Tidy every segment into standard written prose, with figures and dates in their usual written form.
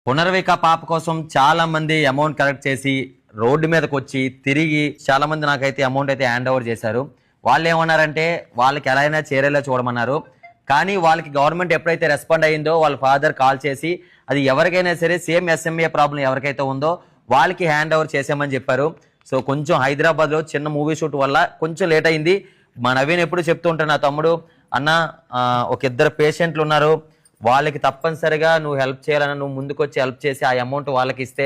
పునర్విక పాప కోసం చాలా మంది అమౌంట్ కలెక్ట్ చేసి రోడ్డు మీదకి వచ్చి తిరిగి చాలా మంది నాకైతే అమౌంట్ అయితే హ్యాండ్ ఓవర్ చేశారు. వాళ్ళు ఏమన్నారంటే వాళ్ళకి ఎలా అయినా చేరేలా చూడమన్నారు. కానీ వాళ్ళకి గవర్నమెంట్ ఎప్పుడైతే రెస్పాండ్ అయ్యిందో వాళ్ళ ఫాదర్ కాల్ చేసి అది ఎవరికైనా సరే సేమ్ ఎస్ఎంఏ ప్రాబ్లం ఎవరికైతే ఉందో వాళ్ళకి హ్యాండ్ ఓవర్ చేసామని చెప్పారు. సో కొంచెం హైదరాబాద్లో చిన్న మూవీ షూట్ వల్ల కొంచెం లేట్ అయింది. మా నవీన్ ఎప్పుడు చెప్తూ ఉంటాను, నా తమ్ముడు అన్న ఒక ఇద్దరు పేషెంట్లు ఉన్నారు, వాళ్ళకి తప్పనిసరిగా నువ్వు హెల్ప్ చేయాలన్నా నువ్వు ముందుకు వచ్చి హెల్ప్ చేసి ఆ అమౌంట్ వాళ్ళకి ఇస్తే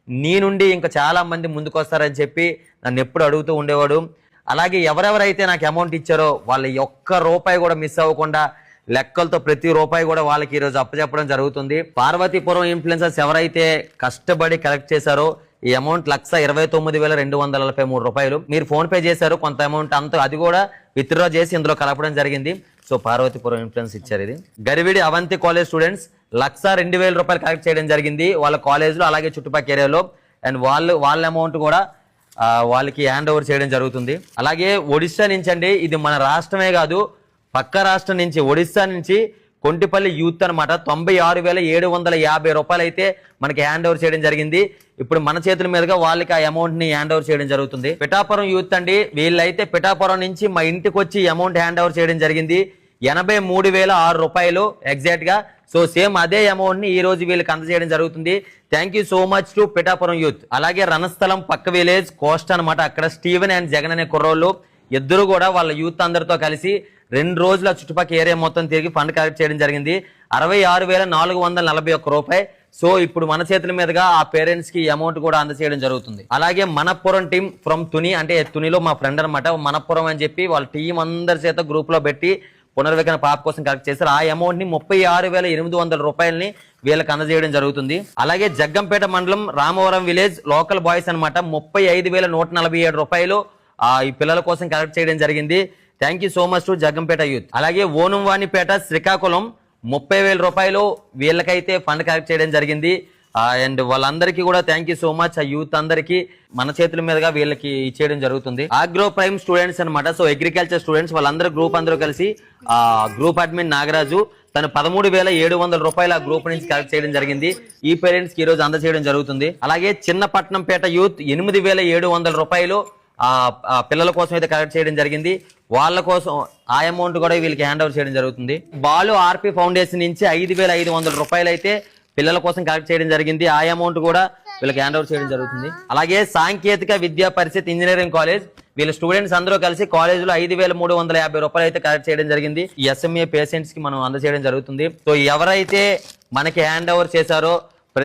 నీ నుండి ఇంకా చాలా మంది ముందుకు వస్తారని చెప్పి నన్ను ఎప్పుడు అడుగుతూ ఉండేవాడు. అలాగే ఎవరెవరైతే నాకు అమౌంట్ ఇచ్చారో వాళ్ళ ఒక్క రూపాయి కూడా మిస్ అవ్వకుండా లెక్కలతో ప్రతి రూపాయి కూడా వాళ్ళకి ఈరోజు అప్పచెప్పడం జరుగుతుంది. పార్వతీపురం ఇన్ఫ్లుయెన్సర్స్ ఎవరైతే కష్టపడి కలెక్ట్ చేశారో ఈ అమౌంట్ 1,29,243 రూపాయలు మీరు ఫోన్ పే చేశారు. కొంత అమౌంట్ అంత అది కూడా విత్డ్రా చేసి ఇందులో కలపడం జరిగింది. సో పార్వతీపురం ఇన్ఫ్లుయెన్స్ ఇచ్చారు. ఇది గరివిడి అవంతి కాలేజ్ స్టూడెంట్స్ 1,02,000 రూపాయలు కలెక్ట్ చేయడం జరిగింది వాళ్ళ కాలేజ్లో అలాగే చుట్టుపక్కల ఏరియాలో. అండ్ వాళ్ళ అమౌంట్ కూడా వాళ్ళకి హ్యాండ్ ఓవర్ చేయడం జరుగుతుంది. అలాగే ఒడిశా నుంచి అండి, ఇది మన రాష్ట్రమే కాదు పక్క రాష్ట్రం నుంచి ఒడిశా నుంచి కొంటిపల్లి యూత్ అనమాట 96,750 రూపాయలు అయితే మనకి హ్యాండ్ ఓవర్ చేయడం జరిగింది. ఇప్పుడు మన చేతుల మీదుగా వాళ్ళకి ఆ అమౌంట్ ని హ్యాండ్ ఓవర్ చేయడం జరుగుతుంది. పిఠాపురం యూత్ అండి, వీళ్ళైతే పిఠాపురం నుంచి మా ఇంటికి వచ్చి అమౌంట్ హ్యాండ్ ఓవర్ చేయడం జరిగింది 83,006 రూపాయలు ఎగ్జాక్ట్ గా. సో సేమ్ అదే అమౌంట్ ని ఈ రోజు వీళ్ళకి అందజేయడం జరుగుతుంది. Thank you so much to Pithapuram youth. అలాగే రణస్థలం పక్క విలేజ్ కోస్ట్ అనమాట, అక్కడ స్టీవెన్ అండ్ జగన్ అనే కుర్రోళ్ళు ఇద్దరు కూడా వాళ్ళ యూత్ అందరితో కలిసి 2 రోజుల చుట్టుపక్కల ఏరియా మొత్తం తిరిగి ఫండ్ కలెక్ట్ చేయడం జరిగింది 66,441 రూపాయలు. సో ఇప్పుడు మన చేతుల మీదుగా ఆ పేరెంట్స్ కి అమౌంట్ కూడా అందజేయడం జరుగుతుంది. అలాగే మనపురం టీం ఫ్రమ్ తుని, అంటే తునిలో మా ఫ్రెండ్ అనమాట, మనపురం అని చెప్పి వాళ్ళ టీం అందరి చేత గ్రూప్ లో పెట్టి పునర్వికన పాప కోసం కలెక్ట్ చేశారు. ఆ అమౌంట్ ని 36,800 రూపాయలని వీళ్ళకి అందజేయడం జరుగుతుంది. అలాగే జగ్గంపేట మండలం రామవరం విలేజ్ లోకల్ బాయ్స్ అనమాట 35,147 రూపాయలు ఈ పిల్లల కోసం కలెక్ట్ చేయడం జరిగింది. Thank you so much to Jaggampeta youth. అలాగే ఓనంవాణిపేట శ్రీకాకుళం 30,000 రూపాయలు వీళ్ళకైతే ఫండ్ కలెక్ట్ చేయడం జరిగింది. అండ్ వాళ్ళందరికీ కూడా థ్యాంక్ యూ సో మచ్. ఆ యూత్ అందరికీ మన చేతుల మీదుగా వీళ్ళకి ఇచ్చేయడం జరుగుతుంది. ఆగ్రో ప్రైమ్ స్టూడెంట్స్ అనమాట, సో అగ్రికల్చర్ స్టూడెంట్స్ వాళ్ళందరూ గ్రూప్ అందరూ కలిసి గ్రూప్ అడ్మిన్ నాగరాజు తను 13,700 రూపాయలు ఆ గ్రూప్ నుంచి కలెక్ట్ చేయడం జరిగింది. ఈ పేరెంట్స్ కి ఈ రోజు అందజేయడం జరుగుతుంది. అలాగే చిన్నపట్నంపేట యూత్ 8,700 రూపాయలు పిల్లల కోసం అయితే కలెక్ట్ చేయడం జరిగింది. వాళ్ళ కోసం ఆ అమౌంట్ కూడా వీళ్ళకి హ్యాండ్ ఓవర్ చేయడం జరుగుతుంది. బాలు ఆర్పి ఫౌండేషన్ నుంచి 5,500 రూపాయలు అయితే పిల్లల కోసం కలెక్ట్ చేయడం జరిగింది. ఆ అమౌంట్ కూడా వీళ్ళకి హ్యాండ్ ఓవర్ చేయడం జరుగుతుంది. అలాగే సాంకేతిక విద్యా పరిషత్ ఇంజనీరింగ్ కాలేజ్ వీళ్ళ స్టూడెంట్స్ అందరూ కలిసి కాలేజ్ లో 5,350 రూపాయలు అయితే కలెక్ట్ చేయడం జరిగింది. ఈ ఎస్ఎంఏ పేషెంట్స్ కి మనం అందజేయడం జరుగుతుంది. సో ఎవరైతే మనకి హ్యాండ్ ఓవర్ చేశారో